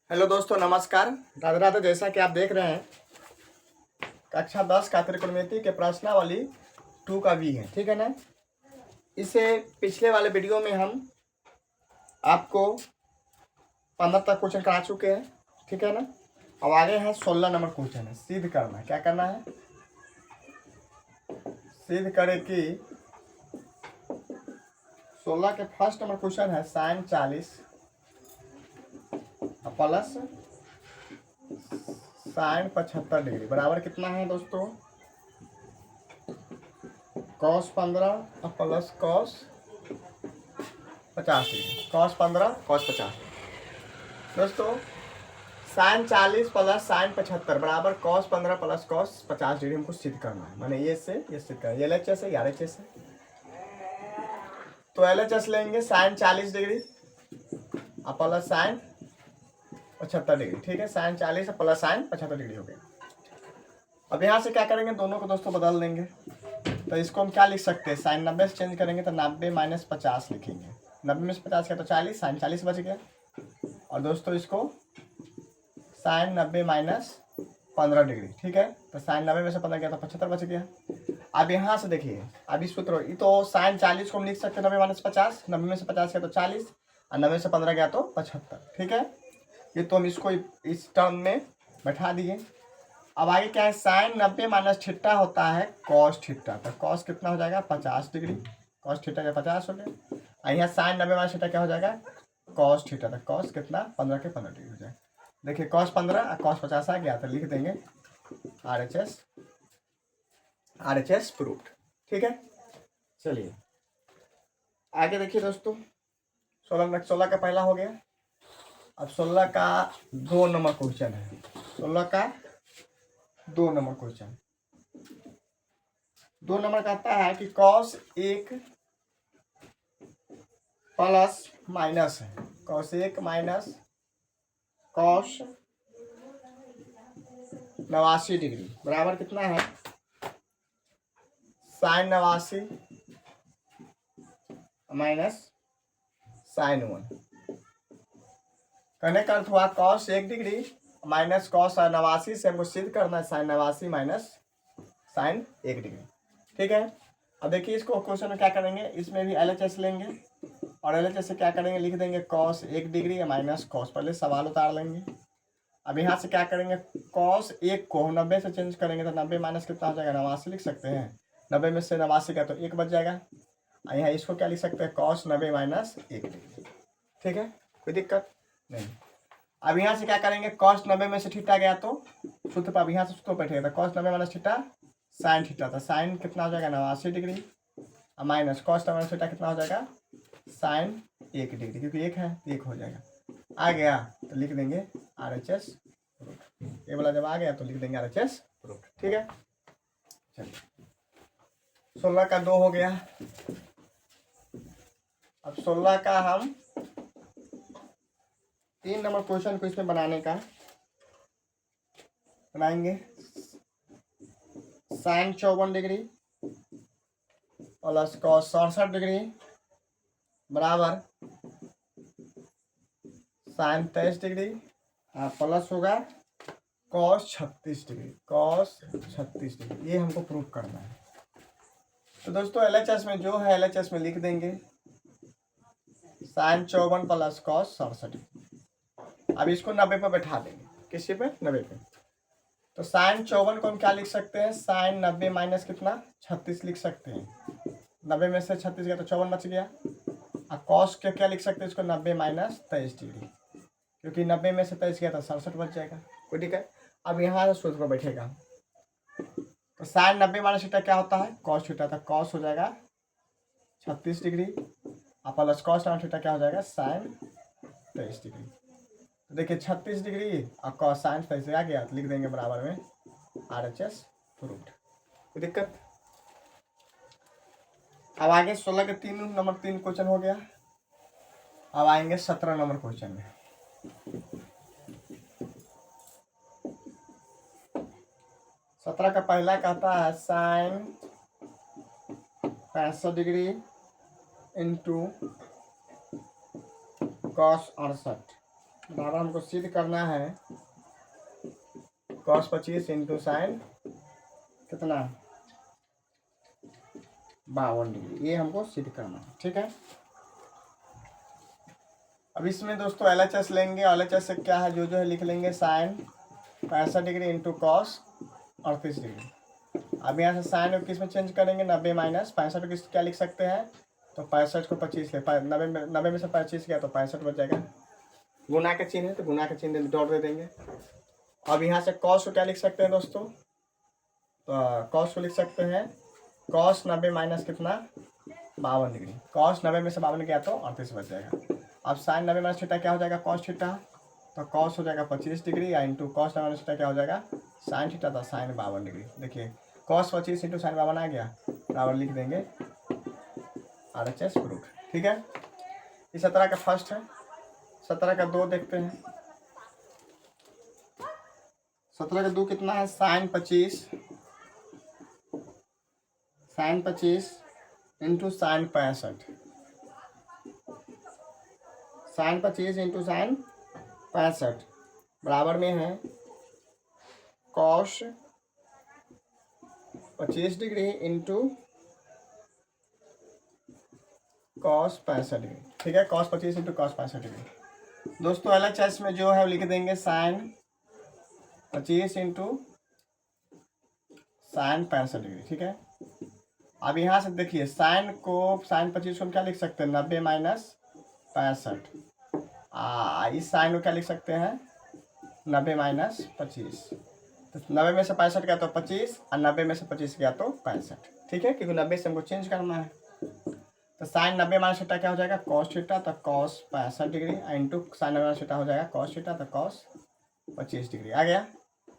Hello दोस्तों, नमस्कार। राधे राधे। जैसा कि आप देख रहे हैं, कक्षा 10 का त्रिकोणमिति के प्रश्नावली 2 का भी है, ठीक है ना। इसे पिछले वाले वीडियो में हम आपको 15 तक क्वेश्चन करा चुके हैं, ठीक है ना। अब आगे है 16 नंबर क्वेश्चन है, सिद्ध करना। क्या करना है? सिद्ध करे कि 16 के फर्स्ट नंबर क्वेश्चन है साइन 40 प्लस साइन 75 डिग्री बराबर कितना है दोस्तों? Cos 15 plus cos 50 degree. Cos 15 cos 50। दोस्तों, साइन 40 प्लस साइन 75 बराबर कॉस 15 प्लस कॉस 50 डिग्री हमको सिद्ध करना है। मैंने ये से ये सिद्ध करना है। ये LHS है, RHS है। तो LHS लेंगे sine 40 degree plus sine 75 degree, ठीक है। साइन 40 प्लस साइन 75 डिग्री हो गया। अब यहाँ से क्या करेंगे, दोनों को दोस्तों बदल देंगे। तो इसको हम क्या लिख सकते हैं? साइन 90 से चेंज करेंगे तो 90 माइनस 50 लिखेंगे। 90 में से 50 का तो 40, साइन 40 बच गया। और दोस्तों इसको साइन 90 माइनस 15 डिग्री, ठीक है। तो साइन 90 में से 15 गया तो 75 बच गया। अब यहाँ से देखिए, अभी सूत्र ये तो साइन 40 को हम लिख सकते हैं 90 माइनस 50। 90 में से 50 गया तो 40 और 90 से 15 गया तो 75, ठीक है। ये तो हम इसको इस टर्म में बैठा दिए। अब आगे क्या है? साइन 90 माइनस थीटा होता है कॉस थीटा। तो कॉस कितना हो जाएगा? 50 डिग्री। कॉस थीटा का 50 हो गया। और यहाँ साइन 90 माइनस थीटा क्या हो जाएगा? Cos theta. तो कॉस कितना? 15 के 15 डिग्री हो जाएगा। देखिए कॉस 15 और कॉस 50 आ गया, तो लिख देंगे RHS प्रूफ्ड, ठीक है। चलिए आगे देखिए दोस्तों, 16 का पहला हो गया। अब 16 का 2 नंबर क्वेश्चन है। 16 का 2 नंबर क्वेश्चन 2 नंबर कहता है कि कॉस 1 प्लस माइनस है। कॉस 1 माइनस कॉस 89 डिग्री बराबर कितना है? Sine 89 minus sine 1। कहने का अर्थ हुआ कॉस 1 डिग्री माइनस कॉस 89 से हमको सिद्ध करना है साइन 89 माइनस साइन 1 डिग्री, ठीक है। अब देखिए इसको क्वेश्चन में क्या करेंगे, इसमें भी LHS लेंगे और LHS से क्या करेंगे, लिख देंगे कॉस 1 डिग्री माइनस कॉस। पहले सवाल उतार लेंगे। अब यहाँ से क्या करेंगे, कॉस 1 को हम 90 से चेंज करेंगे तो 90 माइनस कितना हो जाएगा? 89 लिख सकते हैं। 90 में से 89 का तो 1 बच जाएगा। और यहाँ इसको क्या लिख सकते हैं? कॉस 90 माइनस 1 डिग्री, ठीक है। कोई दिक्कत नहीं। अब यहाँ से क्या करेंगे, कॉस 90 में से थीटा गया तो सूत्र पर, अब यहाँ से सूत्र बैठेगा। तो cos 90 minus theta sine theta. तो साइन कितना हो जाएगा? 89 डिग्री और माइनस कॉस 90 माइनस थीटा कितना हो जाएगा? साइन 1 डिग्री, क्योंकि 1 है 1 हो जाएगा। आ गया तो लिख देंगे RHS प्रूफ। ये वाला जब आ गया तो लिख देंगे RHS प्रूफ, ठीक है। चलिए 16 का 2 हो गया। अब 16 का हम 3 नंबर क्वेश्चन को इसमें बनाने का बनाएंगे। Sine 54 degree plus cos 67 degree बराबर साइन 23 डिग्री प्लस होगा कॉस 36 डिग्री। कॉस 36 डिग्री ये हमको प्रूफ करना है। तो दोस्तों LHS में जो है LHS में लिख देंगे साइन 54 प्लस कॉस 67। अब इसको 90 पर बैठा देंगे। किसी पे? 90 पे। तो साइन 54 को हम क्या लिख सकते हैं? साइन 90 माइनस कितना? 36 लिख सकते हैं। 90 में से 36 गया तो 54 बच गया। और कॉस के क्या लिख सकते हैं इसको? 90 माइनस 23 डिग्री, क्योंकि 90 में से 23 गया तो 67 बच जाएगा। कोई ठीक है। अब यहाँ से सूत्र पर बैठेगा। तो साइन 90 माइनस थीटा क्या होता है? Cos theta. था कॉस हो जाएगा 36 डिग्री और प्लस कॉस थीटा क्या हो जाएगा? Sine 23 degree. तो देखिए 36 डिग्री और कॉस साइन 23 आ गया तो लिख देंगे बराबर में RHS प्रूफ्ड। कोई दिक्कत? अब आगे 16 के 3 नंबर 3 क्वेश्चन हो गया। अब आएंगे 17 नंबर क्वेश्चन में। 17 का पहला कहता है साइन 65 डिग्री इंटू कॉस 68 बराबर हमको सिद्ध करना है cos 25 इंटू साइन कितना 52 डिग्री, ये हमको सिद्ध करना है। ठीक है, अब इसमें दोस्तों LHS लेंगे। LHS से क्या है, जो है लिख लेंगे sine 65 degree into cos 38 degree. अब यहाँ से साइन को किस में चेंज करेंगे, 90 माइनस 65 किस क्या लिख सकते हैं, तो 65 को 25 ले 90 में से 25 गया तो 65 बच जाएगा। गुना का चिन्ह है तो गुना का चिन्ह डॉट दे देंगे। अब यहाँ से कॉस को क्या लिख सकते हैं दोस्तों, तो कॉस को लिख सकते हैं कॉस 90 माइनस कितना 52 डिग्री। कॉस 90 में से 52 गया तो 38 बच जाएगा। अब साइन 90 माइनस थीटा क्या हो जाएगा, कॉस थीटा, तो कॉस हो जाएगा 25 डिग्री या इंटू कॉस 90 माइनस थीटा क्या हो जाएगा साइन थीटा, तो साइन 52 डिग्री। देखिए कॉस 25 इंटू साइन 52 आ गया, बराबर लिख देंगे RHS प्रूफ। ठीक है, इस 17 का फर्स्ट है। 17 का 2 देखते हैं। 17 का 2 कितना है, sine 25 into sine 65, sine 25 into sine 65 बराबर में है cos 25 degree into cos 65 degree. ठीक है, कॉस 25 इंटू कॉस 65 डिग्री। दोस्तों LHS में जो है लिख देंगे साइन 25 इंटू साइन 65 डिग्री। ठीक है, अब यहाँ से देखिए साइन 25 को हम क्या लिख सकते हैं, 90 माइनस 65। इस साइन को क्या लिख सकते हैं, 90 माइनस 25। तो 90 में से 65 गया तो 25 और 90 में से 25 गया तो 65। ठीक है, क्योंकि 90 से हमको चेंज करना है। तो साइन 90 माइनस थीटा क्या हो जाएगा, कॉस थीटा, तो cos 65 degree into sine 90 minus theta हो जाएगा कॉस थीटा, तो कॉस 25 डिग्री आ गया।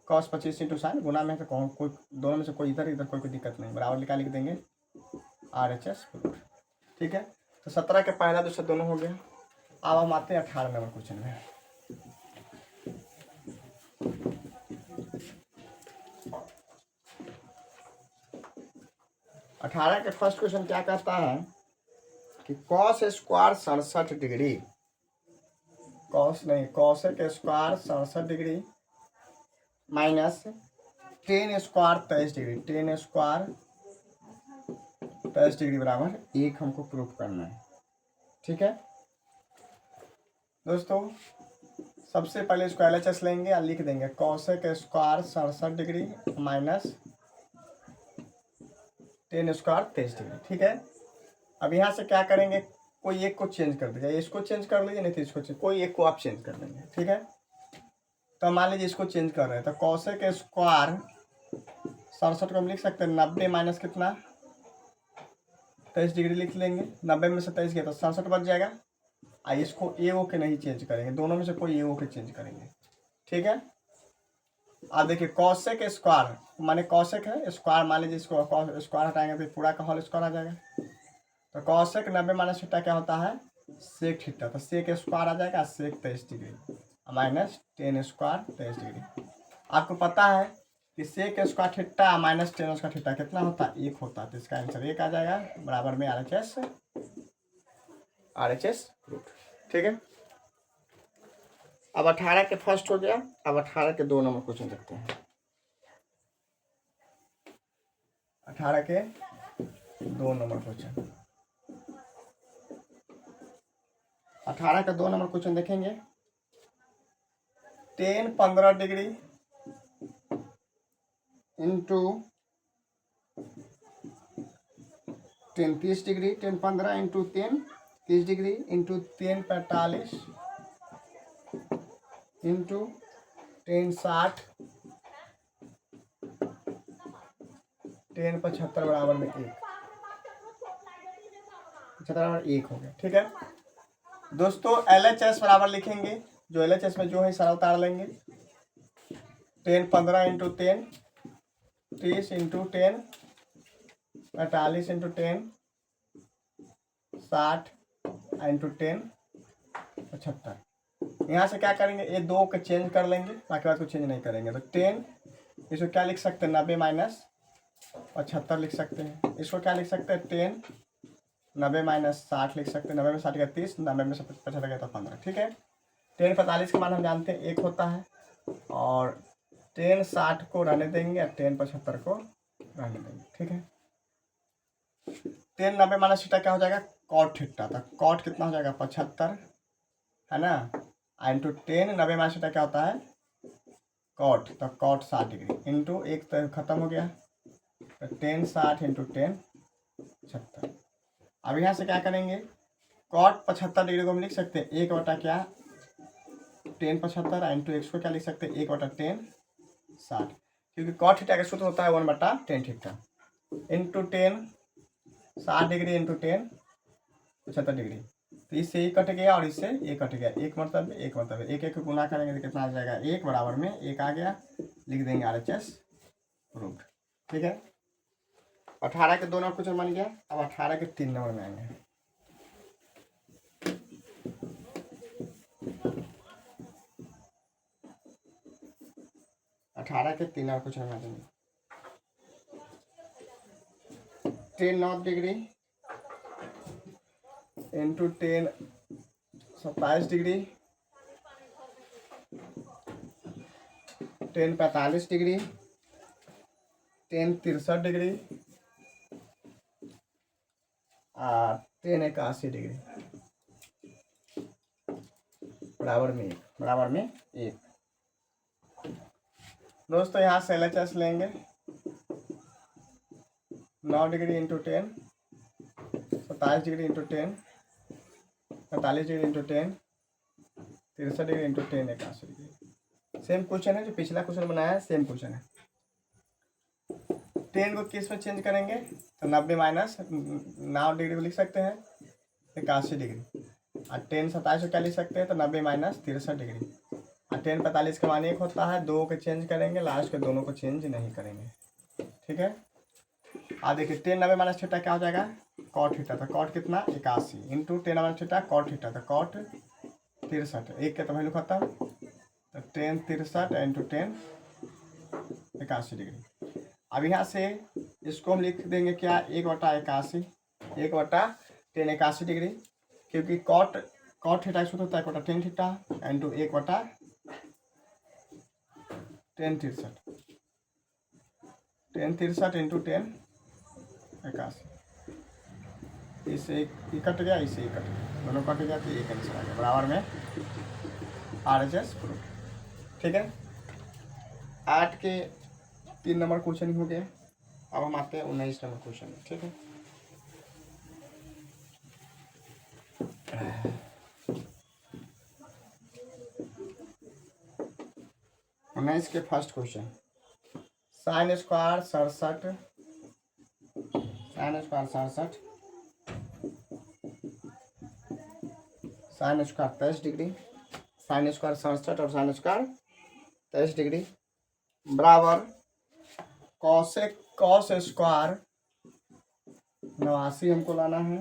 कॉस 25 इंटू साइन गुना में तो कोई दोनों में से कोई इधर कोई दिक्कत नहीं, बराबर लिखा लिख देंगे RHS प्रूफ। ठीक है, तो 17 के पहला दूसरा दोनों हो गया। अब हम आते हैं 18 नंबर क्वेश्चन में। अठारह के फर्स्ट क्वेश्चन क्या कहता है कि कॉस स्क्वायर 67 डिग्री, कॉस के square 67 degree minus tan square 23 degree, ten square 23 degree बराबर 1 हमको प्रूफ करना है। ठीक है दोस्तों, सबसे पहले इसको LHS लेंगे और लिख देंगे cosec square 67 degree minus tan square 23 degree. ठीक है, अब यहाँ से क्या करेंगे, कोई एक को चेंज कर दीजिए, इसको चेंज कर लीजिए, नहीं तो इसको कोई एक को आप चेंज कर लेंगे। ठीक है, तो मान लीजिए इसको चेंज कर रहे हैं, तो कॉसेक स्क्वायर 67 को हम लिख सकते हैं 90 माइनस कितना 23 डिग्री लिख लेंगे। 90 में से 23 गया तो 67 बच जाएगा। इसको ए ओ के नहीं चेंज करेंगे, दोनों में से कोई ए ओ के चेंज करेंगे। ठीक है, अब देखिए कॉसेक स्क्वायर माने कॉसेक है स्क्वायर, मान लीजिए इसको स्क्वायर हटाएंगे तो पूरा का होल स्क्वायर आ जाएगा। तो कॉसेक 90 माइनस थीटा क्या होता है सेक थीटा, तो सेक स्क्वायर आ जाएगा sec 23 degree minus tan square 23 degree. आपको पता है कि sec square theta minus tan square theta कितना होता है 1 होता है, तो इसका आंसर 1 आ जाएगा बराबर में RHS प्रूफ। ठीक है, अब 18 के फर्स्ट हो गया। अब 18 के 2 नंबर क्वेश्चन देखते हैं। 18 के 2 नंबर क्वेश्चन, 18 का 2 नंबर क्वेश्चन देखेंगे। Ten 15 degree into ten 30 degree, ten 15 into 10 30 degree into 10 45 into 10 60 10 75 बराबर में 1, 75 बराबर 1 हो गया। ठीक है दोस्तों, LHS बराबर लिखेंगे, जो LHS में जो है सारा उतार लेंगे। 10 15 इंटू 10 30 इंटू 10 45 इंटू 10 60 इंटू 10 75। यहाँ से क्या करेंगे, ये 2 के चेंज कर लेंगे, बाकी बात को चेंज नहीं करेंगे। तो 10 इसको क्या लिख सकते हैं 90 माइनस 75 लिख सकते हैं। इसको क्या लिख सकते हैं 10 90 माइनस 60 लिख सकते हैं। 90 में 60 का 30, 90 में 75 गया तो 15। ठीक है, टेन 45 का मान हम जानते हैं 1 होता है, और टेन 60 को रहने देंगे और टेन 75 को रहने देंगे। ठीक है, टेन 90 माइनस थीटा क्या हो जाएगा, कॉट थीटा। तो कॉट कितना हो जाएगा 75, है ना, इंटू टेन 90 माइनस थीटा क्या होता है कॉट, तो कॉट 60 डिग्री इंटू एक तो खत्म हो गया, तो टेन 60 इंटू टेन 75। अब यहाँ से क्या करेंगे, कॉट 75 डिग्री को हम लिख सकते हैं 1 क्या टेन 75 इंटू एक्स को क्या लिख सकते हैं 1/10 60, क्योंकि कॉट थीटा का सूत्र होता है 1/10 theta into 10 60 degree into 10 75 degree. तो इससे एक कट गया और इससे एक कट गया, एक मतलब एक एक गुना करेंगे तो कितना आ जाएगा, एक बराबर में एक आ गया, लिख देंगे RHS प्रूफ। ठीक है, 18 के 2 नंबर क्वेश्चन बन गया। अब 18 के 3 नंबर में आएंगे। अठारह के 3 नंबर क्वेश्चन में देंगे, ten 9 degree into ten 27 degree, ten 45 degree, ten 63 degree और टेन 81 डिग्री बराबर में एक। दोस्तों यहाँ से LHS लेंगे, 9 degree into 10, 27 degree into 10, 45 degree into 10, 63 degree into 10 81 degree. Same question है जो पिछला क्वेश्चन बनाया है, सेम क्वेश्चन है। 10 को किस में चेंज करेंगे, तो 90 माइनस 9 डिग्री को लिख सकते हैं 81 डिग्री, और 10 27 को क्या लिख सकते हैं, तो 90 माइनस 63 डिग्री, और 10 45 का मान 1 होता है, 2 को चेंज करेंगे, लास्ट के दोनों को चेंज नहीं करेंगे। ठीक है, अब देखिए 10 90 माइनस थीटा क्या हो जाएगा, कॉट थीटा। तो कॉट कितना 81 into 10 minus theta cot theta, तो कॉट 63, एक के तो वैल्यू खत्म, तो 10 63 इंटू 10 81 डिग्री। अब यहाँ से इसको हम लिख देंगे क्या, 1/81, 1/10 81 डिग्री, क्योंकि कॉट थीटा सूत्र होता है 1/10 थीटा इंटू 1/10 63, 10 63 इंटू 10 81, इससे एक कट गया, इससे एक कट गया, दोनों कट गया, तो एक आंसर आ गया बराबर में RHS प्रूफ। ठीक है, 8 के 3 नंबर क्वेश्चन हो गए। अब हम आते हैं 19 नंबर क्वेश्चन में। ठीक है, उन्नीस के first question, sine square 67, sine square 67, sine square 23 degree, sine square 67 और साइन स्क्वायर 23 डिग्री बराबर कॉस स्क्वायर 89 हमको लाना है,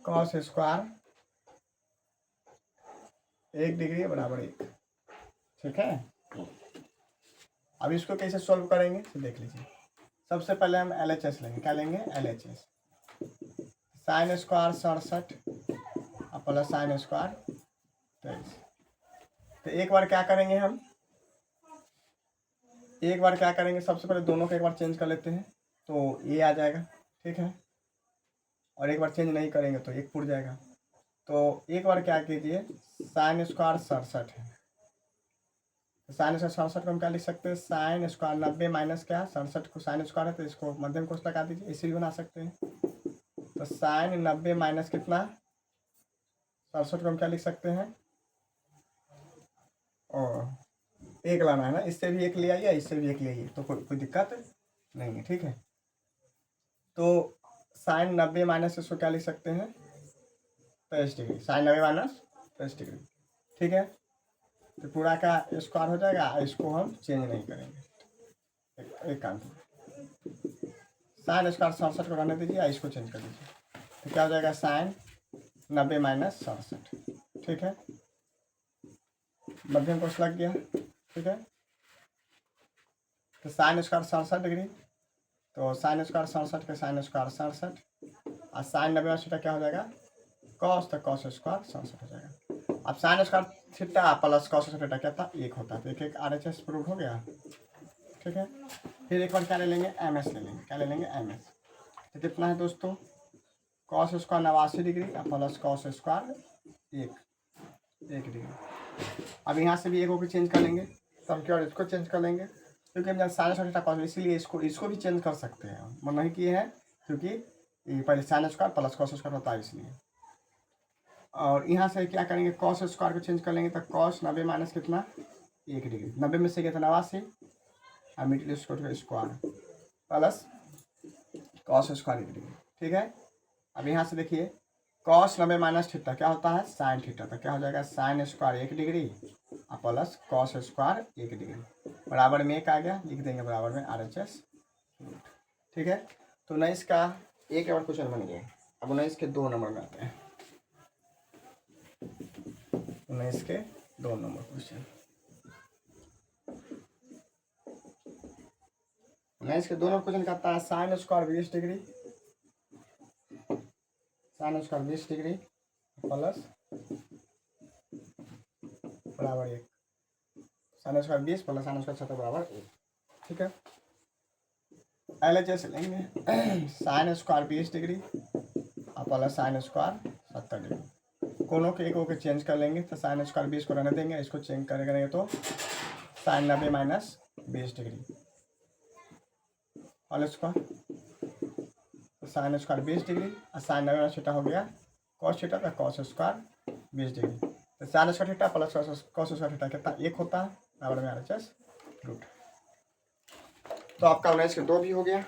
कॉस स्क्वायर 1 डिग्री बराबर 1। ठीक है, अब इसको कैसे सॉल्व करेंगे तो देख लीजिए। सबसे पहले हम LHS लेंगे, क्या लेंगे LHS, साइन स्क्वायर 67 और प्लस साइन स्क्वायर 23। तो एक बार क्या करेंगे हम, सबसे पहले दोनों को एक बार चेंज कर लेते हैं, तो ये आ जाएगा। ठीक है, और एक बार चेंज नहीं करेंगे तो एक पुट जाएगा। तो एक बार क्या कीजिए, साइन स्क्वायर 67 है, साइन स्क्वायर 67 को हम क्या लिख सकते हैं, साइन स्क्वायर 90 माइनस क्या 67 को साइन स्क्वायर है, तो इसको मध्यम कोष्ठक लगा दीजिए, इसी भी बना सकते हैं। तो साइन 90 माइनस कितना 67 को हम क्या लिख सकते हैं, और एक लाना है ना, इससे भी एक ले आइए, इससे भी एक ले आइए, तो कोई दिक्कत नहीं है। ठीक है, तो साइन 90 माइनस इसको क्या लिख सकते हैं 23 डिग्री, साइन 90 माइनस 23 डिग्री। ठीक है, तो पूरा का स्क्वायर हो जाएगा, इसको हम चेंज नहीं करेंगे। एक काम साइन स्क्वायर 67 को रहने दीजिए, इसको चेंज कर दीजिए, तो क्या हो जाएगा साइन 90 माइनस 67। ठीक है, मध्यम कोष्ठक लग गया। ठीक है, तो साइन स्क्वायर 67 डिग्री, तो साइन स्क्वायर 67 के साइन स्क्वायर 67 और साइन 90 क्या हो जाएगा कॉस, तो कॉस स्क्वायर 67 हो जाएगा। अब sine square theta plus cos square theta क्या था, 1 होता है। तो एक एक RHS प्रूव हो गया। ठीक है, फिर एक बार क्या ले लेंगे, MS ले लेंगे। क्या ले लेंगे, MS। तो कितना है दोस्तों, cos square 89 degree plus cos square 1 degree. अब यहाँ से भी एक होकर चेंज कर लेंगे, तो हम क्या इसको चेंज कर लेंगे, क्योंकि हम जब साइन स्क्वायर थीटा कॉस, इसीलिए इसको भी चेंज कर सकते हैं। हम नहीं किए हैं क्योंकि ये पहले sine square plus cos square होता है इसलिए। और यहाँ से क्या करेंगे, कॉस स्क्वायर को चेंज कर लेंगे। तो कॉस 90 माइनस कितना, 1 डिग्री। 90 में से गया था 89 और middle square plus cos square 1 degree. ठीक है, अब यहाँ से देखिए कॉस 90 माइनस थीटा क्या होता है, साइन थीटा। तो क्या हो जाएगा, साइन स्क्वायर 1 डिग्री और प्लस कॉस स्क्वायर 1 डिग्री बराबर में 1 आ गया, लिख देंगे बराबर में RHS। ठीक है, तो 19 का एक और क्वेश्चन बन गया। अब 19 के 2 नंबर में आते हैं। 19 के 2 नंबर क्वेश्चन। 19 के 2 नंबर क्वेश्चन कहता है sign square 20 degree, sine square 20 degree plus बराबर 1। Sign square 20 plus sine square 70 बराबर 1। ठीक है, LHS लेंगे। साइन स्क्वायर 20 डिग्री और प्लस साइन स्क्वायर 70 डिग्री। दोनों के एक होकर चेंज कर लेंगे। तो साइन स्क्वायर 20 को रहने देंगे, इसको चेंज करेंगे तो sine 90 minus 20 degree whole square. तो साइन स्क्वायर 20 डिग्री और साइन 90 माइनस थीटा हो गया कॉस थीटा का कॉस स्क्वायर 20 डिग्री। तो sine square theta plus cos square theta कितना, 1 होता है बराबर में RHS रूट। तो आपका 19 के 2 भी हो गया।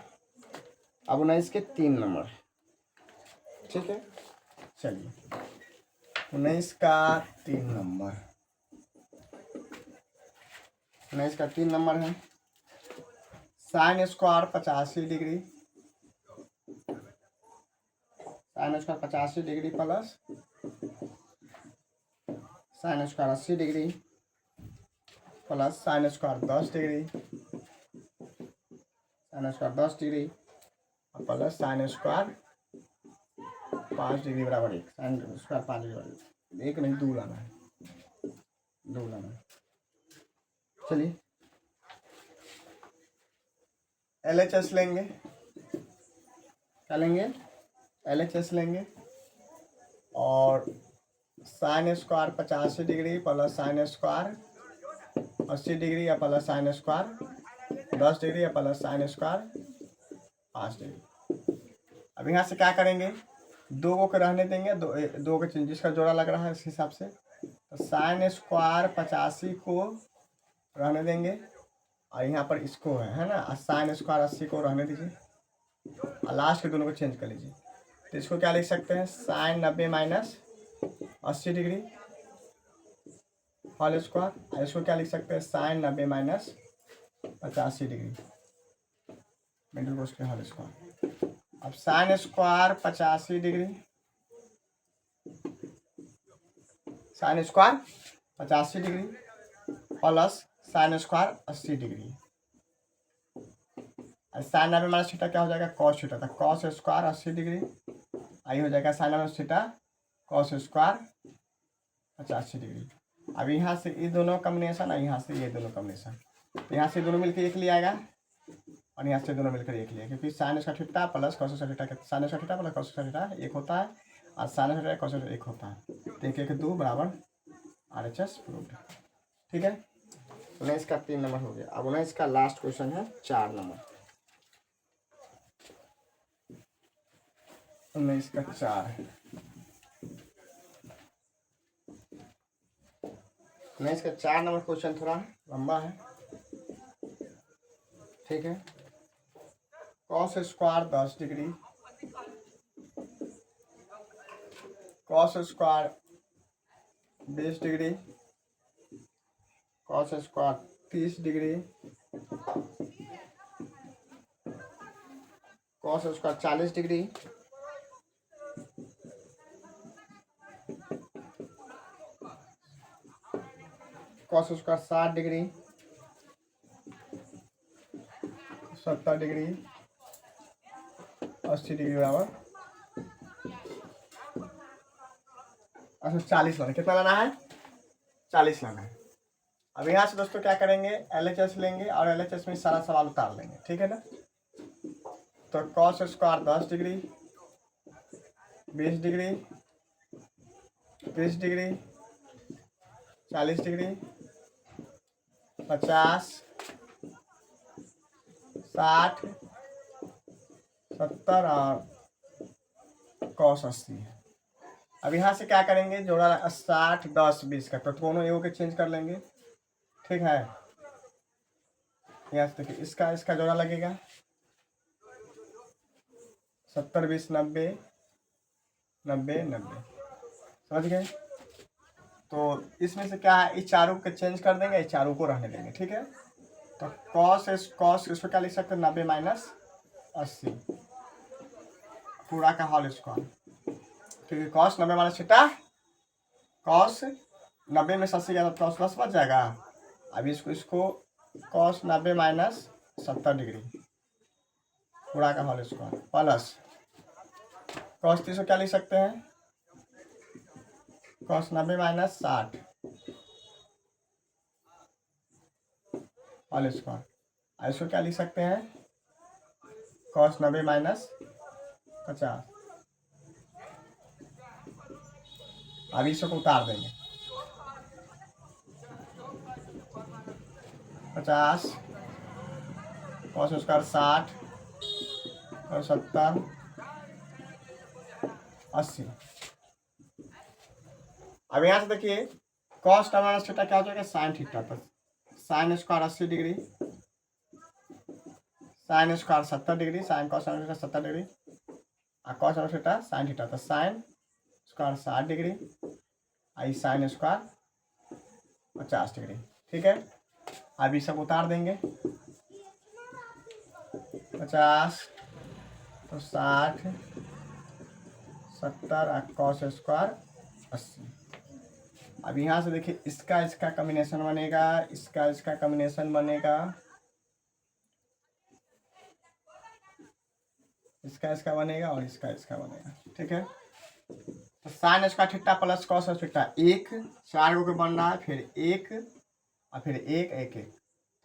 अब 19 के 3 नंबर। ठीक है, चलिए 19 का 3 नंबर। 19 का 3 नंबर है sign square 85 degree, sine square 85 degree plus sine square 80 degree plus sine square 10 degree, sine square 10 degree plus sine square 5 degree बराबर 1। साइन स्क्वायर 5 डिग्री बराबर 1 नहीं 2 लाना है, 2 लाना है। चलिए LHS लेंगे। क्या लेंगे, LHS लेंगे। और sign square 85 degree plus sine square 80 degree या प्लस साइन स्क्वायर 10 डिग्री या प्लस साइन स्क्वायर 5 डिग्री। अब यहाँ से क्या करेंगे, 2 को रहने देंगे, दो के जिसका जोड़ा लग रहा है इस हिसाब से। तो साइन स्क्वायर 85 को रहने देंगे और यहाँ पर इसको है ना, साइन स्क्वायर 80 को रहने दीजिए और लास्ट के दोनों को चेंज कर लीजिए। तो इसको क्या लिख सकते हैं, sine 90 minus 80 degree whole square. और इसको क्या लिख सकते हैं, साइन 90 माइनस 85 डिग्री मिडिल को उसके होल स्क्वायर। अब sine square 85 degree, sine square 85 degree plus sine square 80 degree. Sine 90 minus theta क्या हो जाएगा, कॉस थीटा। था कॉस स्क्वायर 80 डिग्री आई हो जाएगा sine minus theta cos square 85 degree. अब यहाँ से ये दोनों कॉम्बिनेशन और यहाँ से ये दोनों कॉम्बिनेशन, तो यहाँ से दोनों मिलकर 1 ले आएगा और यहाँ से दोनों मिलकर 1 ले, क्योंकि sign square theta plus cos square theta, sign square theta plus cos square theta 1 होता है और साइन स्क्वायर कॉस स्क्वायर 1 होता है। तो 1 1 2 बराबर RHS प्रूव्ड। ठीक है, 19 का 3 नंबर हो गया। अब 19 का लास्ट क्वेश्चन है 4 नंबर। 19 का 4 है। 19 का 4 नंबर क्वेश्चन थोड़ा लंबा है। ठीक है, cos square 10 degree, cos square 20 degree, cos square 30 degree, cos square 40 degree, cos square 60 degree, 70 degree, 80 degree बराबर। अच्छा 40 लाना, कितना लाना है, 40 लाना है। अब यहाँ से दोस्तों क्या करेंगे, LHS लेंगे और LHS में सारा सवाल उतार लेंगे, ठीक है ना। तो cos square 10 degree, 20 degree, 30 degree, 40 degree, 50, 60, 70 और कॉस 80 है। अब यहाँ से क्या करेंगे, जोड़ा 60, 10, 20 का, तो दोनों एगो के चेंज कर लेंगे, ठीक है। यहाँ से देखिए इसका जोड़ा लगेगा 70, 20, 90, 90, 90, समझ गए। तो इसमें से क्या है, इस चारों के चेंज कर देंगे, इस चारों को रहने देंगे, ठीक है। तो कॉस इसको क्या लिख सकते हैं, 90 माइनस 80 पूरा का होल स्क्वायर, क्योंकि कॉस 90 माइनस थीटा, कॉस 90 में 80 गया तो कॉस 10 बच जाएगा। अब इसको कॉस 90 माइनस 70 डिग्री पूरा का होल स्क्वायर प्लस कॉस 30 क्या लिख सकते हैं, कॉस 90 माइनस 60 होल स्क्वायर। इसको क्या लिख सकते हैं, कॉस 90 माइनस 50। अब इसको उतार देंगे, 50 कॉस स्क्वायर 60 और 70, 80। अब यहाँ से देखिए कॉस माइनस थीटा क्या हो जाएगा, साइन थीटा, तो sine square 80 degree, sine square 70 degree, sine cos 70 degree और कॉस थीटा साइन थीटा, तो sine square 60 degree I sine square 50 degree, ठीक है। अब ये सब उतार देंगे, 50 तो 60, 70 और कॉस स्क्वायर 80। अब यहाँ से देखिए इसका कॉम्बिनेशन बनेगा, इसका कॉम्बिनेशन बनेगा, इसका बनेगा और इसका बनेगा, ठीक है। तो sine square theta plus cos theta, एक 4 गो के बन रहा है, फिर एक और फिर एक एक एक,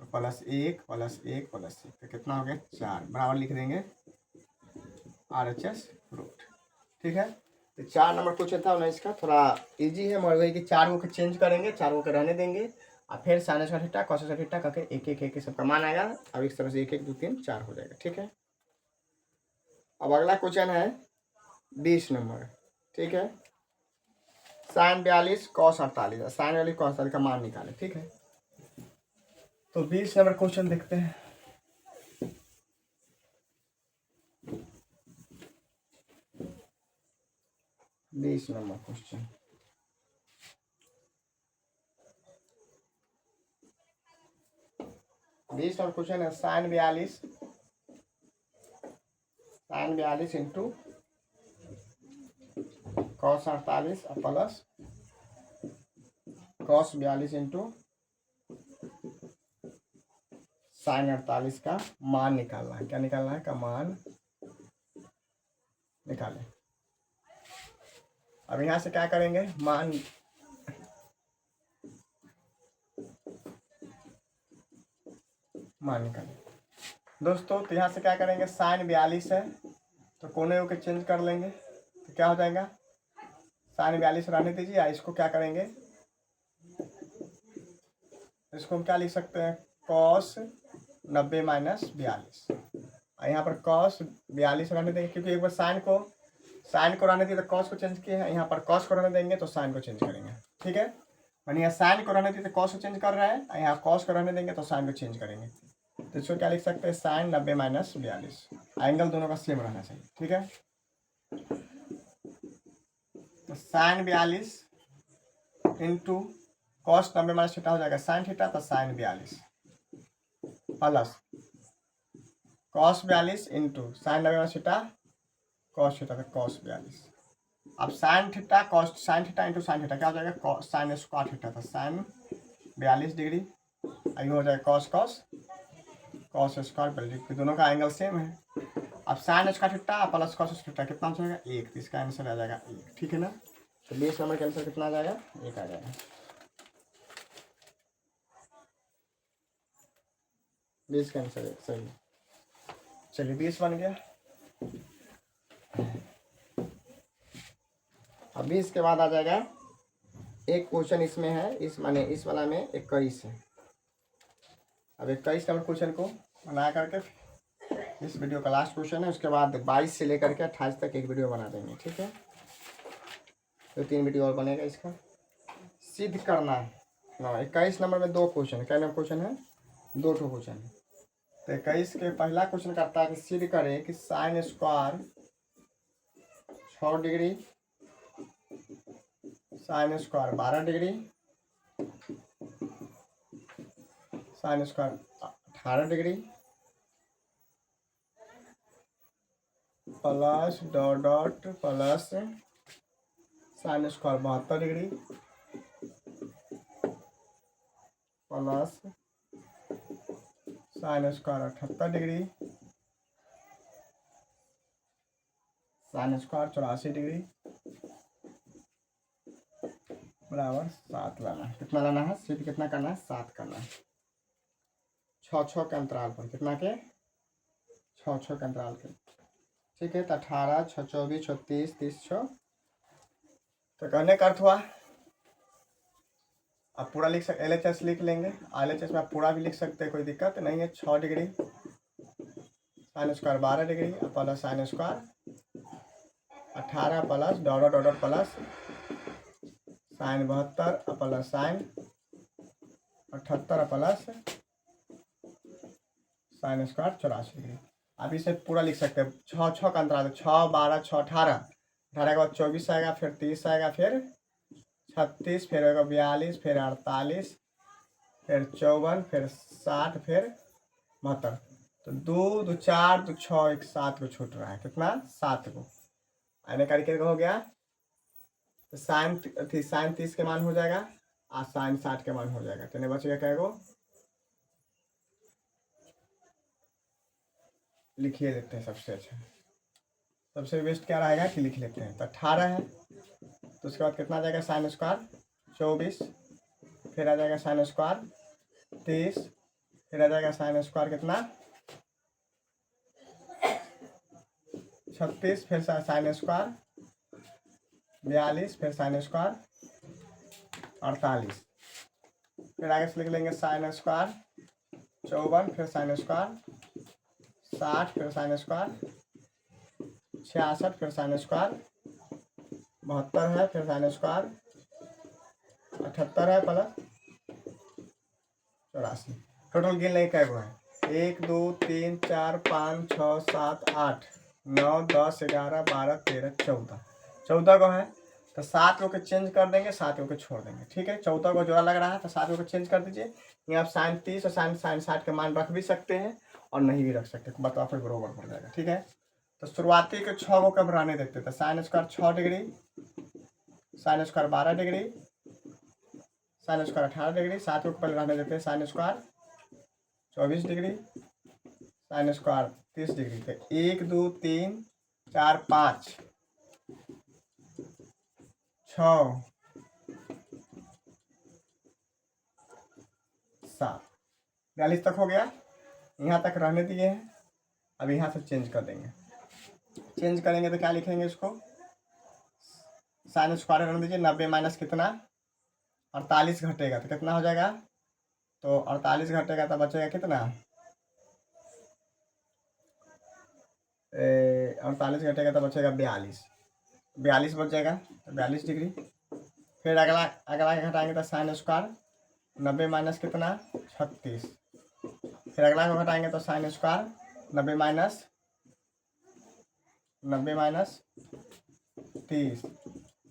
तो प्लस एक प्लस एक प्लस एक, तो कितना हो गया 4, बराबर लिख देंगे RHS रूट, ठीक है। तो 4 नंबर क्वेश्चन था ना, इसका थोड़ा इजी है, मगर वही कि 4 गो के चेंज करेंगे, 4 गो के रहने देंगे और फिर sign square theta cos square theta करके एक एक एक सबका मान आएगा। अब इस तरह से 1 1 2 3 4 हो जाएगा, ठीक है। अब अगला क्वेश्चन है 20 नंबर, ठीक है। साइन 42 कॉस 48, साइन 42 कॉस 48 का मान निकाले, ठीक है। तो 20 नंबर क्वेश्चन देखते हैं। बीस नंबर क्वेश्चन, है sine 42 into cos 48 plus cos 42 into sine 48 का मान निकालना है। क्या निकालना है, का मान निकालें। अब यहाँ से क्या करेंगे, मान निकालें दोस्तों। तो यहाँ से क्या करेंगे, साइन 42 है तो कोने के चेंज कर लेंगे, तो क्या हो जाएगा, साइन 42 रहने दीजिए। इसको क्या करेंगे, इसको हम क्या लिख सकते हैं, कॉस 90 माइनस 42, और यहाँ पर कॉस 42 रहने देंगे, क्योंकि एक बार साइन को रहने दिए तो कॉस को चेंज किए हैं, यहाँ पर कॉस को रहने देंगे तो साइन को चेंज करेंगे, ठीक है। मैंने यहाँ साइन को रहने दिए तो कॉस को चेंज कर रहा है, यहाँ कॉस को रहने देंगे तो साइन को चेंज करेंगे। तो इसको क्या लिख सकते हैं, साइन 90 माइनस 42, एंगल दोनों का सेम रहना चाहिए, ठीक है। तो sine 42 into cos 90 minus theta हो जाएगा साइन थीटा, तो sine 42 plus cos 42 into sine 90 minus theta cos theta, तो कॉस 42। अब sine theta cos sine theta into sine theta क्या हो जाएगा, साइन स्क्वायर थीटा, तो साइन 42 डिग्री, ये हो जाएगा कॉस स्क्वायर 42, दोनों का एंगल सेम है। अब sine square theta plus cos theta कितना हो जाएगा, 1, तो इसका आंसर आ जाएगा 1, ठीक है ना। तो 20 नंबर का आंसर कितना आ जाएगा, 1 आ जाएगा। 20 का आंसर है सही। चलिए 20 बन गया। अब 20 के बाद आ जाएगा एक क्वेश्चन इसमें है, इस माने इस वाला में 21 है। अब 21 नंबर क्वेश्चन को बना करके इस वीडियो का लास्ट क्वेश्चन है, उसके बाद 22 से लेकर के 28 तक एक वीडियो बना देंगे, ठीक है। तो 3 वीडियो और बनेगा इसका। सिद्ध करना है ना। 21 नंबर में 2 क्वेश्चन है। क्या नंबर क्वेश्चन है? 2 क्वेश्चन है। तो 21 के पहला क्वेश्चन करता है कि सिद्ध करें कि sine square 6 degree, sine square 12 degree, sine square 18 degree plus dot dot plus sine square 72 degree plus sine square 78 degree sine square 84 degree बराबर 7 लाना है। कितना लाना है? सिद्ध कितना करना है? 7 करना है। 6 के अंतराल पर। कितना के? 6 के अंतराल के, ठीक है। तो 18 6 24 36 30 6। तो कहने का अर्थ हुआ आप पूरा लिख सकते, LHS लिख लेंगे। LHS में आप पूरा भी लिख सकते हैं, कोई दिक्कत नहीं है। 6 degree sine square 12 degree plus sine square 18 plus dot dot plus sign 72 plus sign 78 plus sine square 84 degree. आप इसे पूरा लिख सकते हैं। 6 का अंतराल 6 12 6 18 18 के बाद 24 आएगा, फिर 30 आएगा, फिर 36, फिर आएगा 42, फिर 48, फिर 54, फिर 60, फिर 72। तो 2 2 4 2 6 1 7 को छूट रहा है। कितना? 7 को। आने करके हो गया तो साइन 30 के मान हो जाएगा और साइन 60 के मान हो जाएगा। तो नहीं बचेगा क्या को? लिखिए लेते हैं सबसे अच्छा, सबसे बेस्ट क्या रहेगा कि लिख लेते हैं। तो 18 है, तो उसके बाद कितना आ जाएगा? साइन स्क्वायर 24, फिर आ जाएगा साइन स्क्वायर 30, फिर आ जाएगा साइन स्क्वायर कितना 36, फिर साइन स्क्वायर 42, फिर साइन स्क्वायर 48, फिर आगे से लिख लेंगे साइन स्क्वायर 54, फिर साइन स्क्वायर 60, फिर साइन स्क्वायर 66, फिर साइन स्क्वायर 72 है, फिर साइन स्क्वायर 78 है प्लस 84। टोटल गिन लेंगे क्या है? 1 2 3 4 5 6 7 8 9 10 11 12 13 14 को है। तो 7 को चेंज कर देंगे, 7 को छोड़ देंगे, ठीक है। 14 को जोड़ा लग रहा है तो 7 को चेंज कर दीजिए। यहाँ आप साइन 30 और साइन 60 के मान रख भी सकते हैं और नहीं भी रख सकते, बताओ फिर बरोबर पड़ जाएगा, ठीक है। तो शुरुआती के 6 को कब रहने देते थे? Sine square 6 degree, sine square 12 degree, sine square 18 degree, 7 को पहले रहने देते हैं sine square 24 degree, sine square 30 degree. तो 1 2 3 4 5 6 7 42 तक हो गया। यहाँ तक रहने दिए हैं। अब यहाँ से चेंज कर देंगे। चेंज करेंगे तो क्या लिखेंगे इसको? साइन स्क्वायर रहने दीजिए। 90 माइनस कितना? 48 घटेगा तो कितना हो जाएगा? तो 48 घटेगा तो बचेगा कितना? 48 घटेगा तो बचेगा 42 बच जाएगा, तो 42 डिग्री। फिर अगला अगला घटाएंगे तो साइन स्क्वायर 90 माइनस कितना? 36। फिर अगला को घटाएंगे तो साइन स्क्वायर 90 माइनस 30।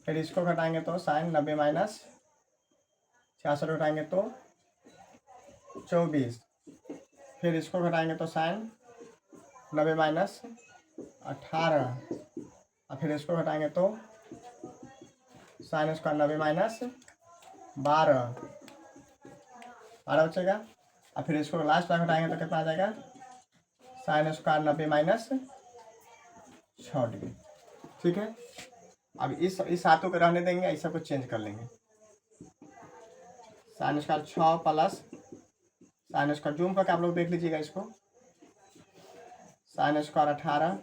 फिर इसको घटाएंगे तो साइन 90 माइनस 66 घटाएंगे तो 24। फिर इसको घटाएंगे तो साइन 90 माइनस 18 और फिर इसको घटाएंगे तो साइन स्क्वायर 90 माइनस 12 बचेगा। और फिर इसको लास्ट में घटाएंगे तो कितना आ जाएगा? साइन स्क्वायर 90 माइनस 6 डिग्री, ठीक है। अब इस हाथों को रहने देंगे, ऐसा को चेंज कर लेंगे। Sine square 6 plus sine square zoom करके आप लोग देख लीजिएगा इसको। Sine square 18,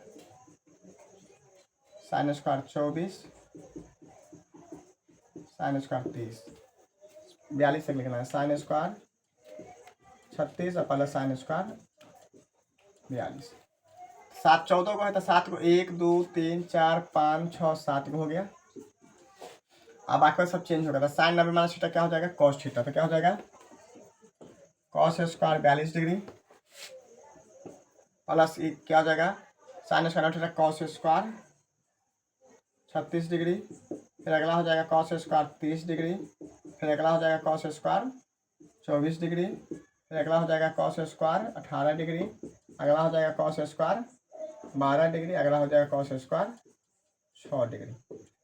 sine square 24, sine square 30, 42 तक लिखना है। साइन स्क्वायर 36 और प्लस साइन स्क्वायर 42। 7 14 को है तो 7 को 1 2 3 4 5 6 7 को हो गया। अब आपका सब चेंज हो गया था। साइन 90 माइनस थीटा क्या हो जाएगा, कॉस थीटा। तो क्या हो जाएगा, कॉस स्क्वायर 42 डिग्री प्लस क्या हो जाएगा, sine square theta cos square 36 degree, फिर अगला हो जाएगा कॉस स्क्वायर 30 डिग्री, फिर अगला हो जाएगा कॉस स्क्वायर 24 डिग्री, फिर अगला हो जाएगा कॉस स्क्वायर 18 डिग्री, अगला हो जाएगा कॉस स्क्वायर 12 डिग्री, अगला हो जाएगा कॉस स्क्वायर 6 डिग्री।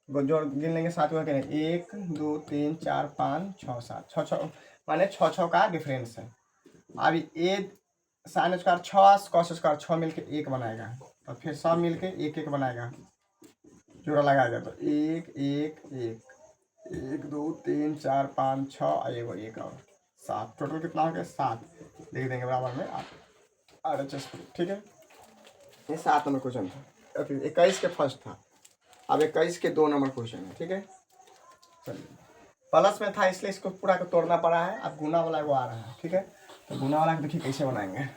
जो गिन लेंगे 7 को 1 2 3 4 5 6 7 6 6 माने 6 का डिफरेंस है। अब ये साइन स्क्वायर 6 कॉस स्क्वायर 6 मिलके 1 बनाएगा, और फिर सब मिलके 1 1 बनाएगा, जोड़ा लगाएगा तो 1 1 1 1 2 3 4 5 6 और 1 और 7, टोटल कितना हो गया 7, लिख देंगे बराबर में 8 RHS। ठीक है, ये 7 नंबर क्वेश्चन था। फिर 21 के फर्स्ट था, अब 21 के 2 नंबर क्वेश्चन है। ठीक है, चलिए प्लस में था इसलिए इसको पूरा को तोड़ना पड़ा है। अब गुना वाला वो आ रहा है। ठीक है, तो गुना वाला देखिए कैसे बनाएंगे।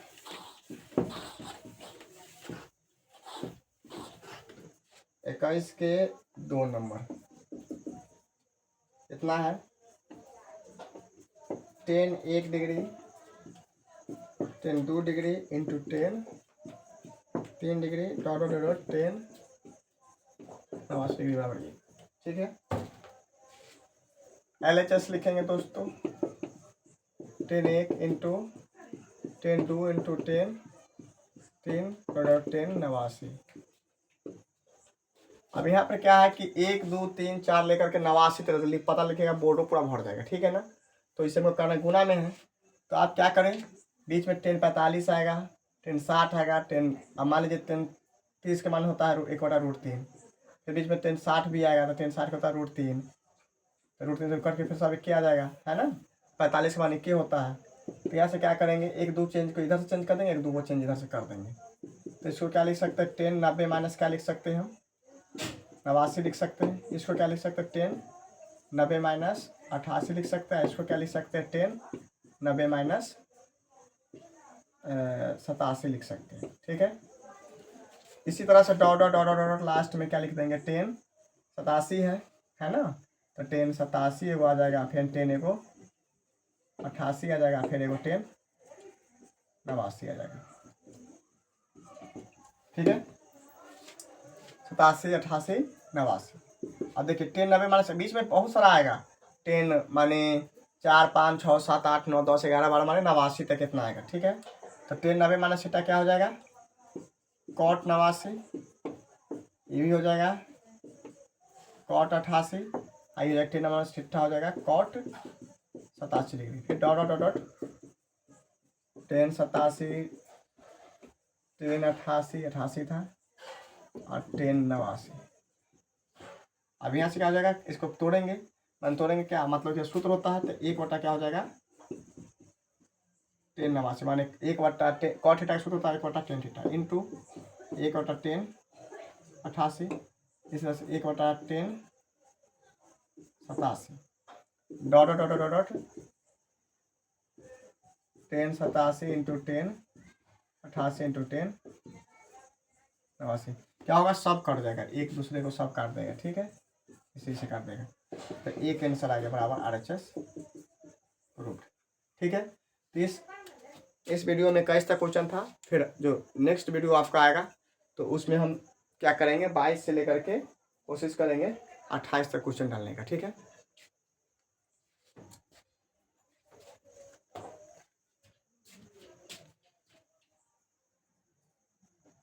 21 के 2 नंबर इतना है, 10 1 degree, 10 2 degree into 10 3 degree dot dot dot 10 89 degree बराबर ये। ठीक है, LHS लिखेंगे दोस्तों, 10 1 इंटू 10 2 इंटू 10 3 डॉट 10 89। अब यहाँ पर क्या है कि 1 2 3 4 लेकर के 89 तरह से पता लिखेगा, बोर्डो पूरा भर जाएगा। ठीक है ना, तो इसे हमको करना गुना में है, तो आप क्या करें, बीच में 10 45 आएगा, 10 60 आएगा, 10 अब मान लीजिए 10 30 के मान होता है 1/√3, फिर बीच में 10 60 भी आएगा, तो 10 60 होता है √3, √3 से करके फिर सब इक्के आ जाएगा, है ना। 45 के मान इक्के होता है, तो यहाँ से क्या करेंगे, 1 2 चेंज को इधर से चेंज कर देंगे, 1 2 को चेंज इधर से कर देंगे। तो इसको क्या लिख सकते हैं, 10 90 माइनस क्या लिख सकते हैं हम, 89 लिख सकते हैं। इसको क्या लिख सकते हैं, 10 90 माइनस 88 लिख सकते हैं। इसको क्या लिख सकते हैं, 10 90 माइनस 87 लिख सकते हैं। ठीक है, इसी तरह से dot dot dot dot last में क्या लिख देंगे, 10 87 है ना, तो 10 87 एगो आ जाएगा, फिर 10 एगो 88 आ जाएगा, फिर एगो 10 89 आ जाएगा। ठीक है, 87 88 89। अब देखिए 10 90 माने बीच में बहुत सारा आएगा, 10 माने 4 5 6 7 8 9 10 11 12 माने 89 तक कितना आएगा। ठीक है, तो 10 90 माने सीटा क्या हो जाएगा, कॉट 89, ये भी हो जाएगा कॉट 88, आइए 10 माने सीटा हो जाएगा कॉट 87 डिग्री, फिर डॉट डॉट डॉट 10 87 10 88 88 था और 10 89। अब यहाँ से क्या हो जाएगा, इसको तोड़ेंगे, तोड़ेंगे क्या मतलब कि सूत्र होता है, तो 1 क्या हो जाएगा 10 89 माने 1 कॉट थीटा का सूत्र होता है 1/10 थीटा इंटू 1/10 88, इस तरह से 1/10 87 dot dot dot dot 10 87 into 10 88 into 10 89। क्या होगा, सब कट जाएगा, एक दूसरे को सब काट देगा। ठीक है, इसी से काट देगा, तो एक आंसर आ गया बराबर RHS रूट। ठीक है, तो इस वीडियो में 21 तक क्वेश्चन था। फिर जो नेक्स्ट वीडियो आपका आएगा तो उसमें हम क्या करेंगे, 22 से लेकर के कोशिश करेंगे 28 तक क्वेश्चन डालने का। ठीक है।